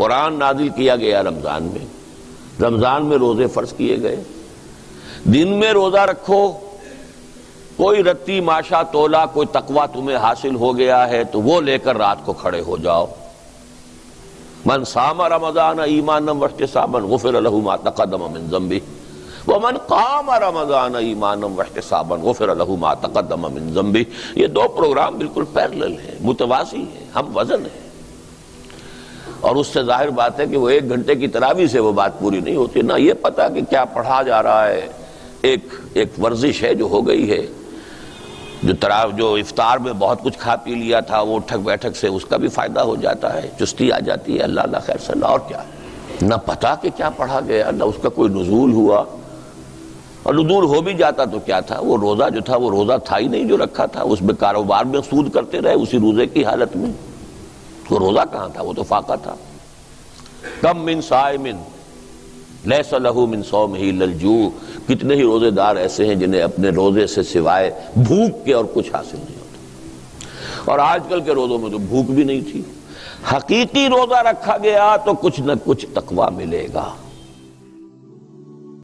قرآن نازل کیا گیا رمضان میں، رمضان میں روزے فرض کیے گئے، دن میں روزہ رکھو، کوئی رتی ماشا تولا کوئی تقویٰ تمہیں حاصل ہو گیا ہے تو وہ لے کر رات کو کھڑے ہو جاؤ۔ من صام رمضان ایمانا واحتسابا غفر له ما تقدم من ذنبه ومن قام رمضان ایمانا واحتسابا غفر له ما تقدم من ذنبه۔ یہ دو پروگرام بالکل پیرلل ہیں، متوازی ہیں، ہم وزن ہیں، اور اس سے ظاہر بات ہے کہ وہ 1 گھنٹے کی تراویح سے وہ بات پوری نہیں ہوتی، نہ یہ پتا کہ کیا پڑھا جا رہا ہے۔ ایک ورزش ہے جو ہو گئی ہے، جو افطار میں بہت کچھ کھا پی لیا تھا وہ اٹھک بیٹھک سے اس کا بھی فائدہ ہو جاتا ہے، چستی آ جاتی ہے، اللہ خیر صلی اللہ، اور کیا نہ پتا کہ کیا پڑھا گیا، نہ اس کا کوئی نزول ہوا، اور نزول ہو بھی جاتا تو کیا تھا، وہ روزہ جو تھا وہ روزہ تھا ہی نہیں جو رکھا تھا، اس میں کاروبار میں سود کرتے رہے اسی روزے کی حالت میں، وہ روزہ کہاں تھا، وہ تو فاقہ تھا۔ کم من صائم لیس لہ من صومہ الا الجوع، کتنے ہی روزے دار ایسے ہیں جنہیں اپنے روزے سے سوائے بھوک کے اور کچھ حاصل نہیں ہوتا، اور آج کل کے روزوں میں تو بھوک بھی نہیں تھی۔ حقیقی روزہ رکھا گیا تو کچھ نہ کچھ تقویٰ ملے گا۔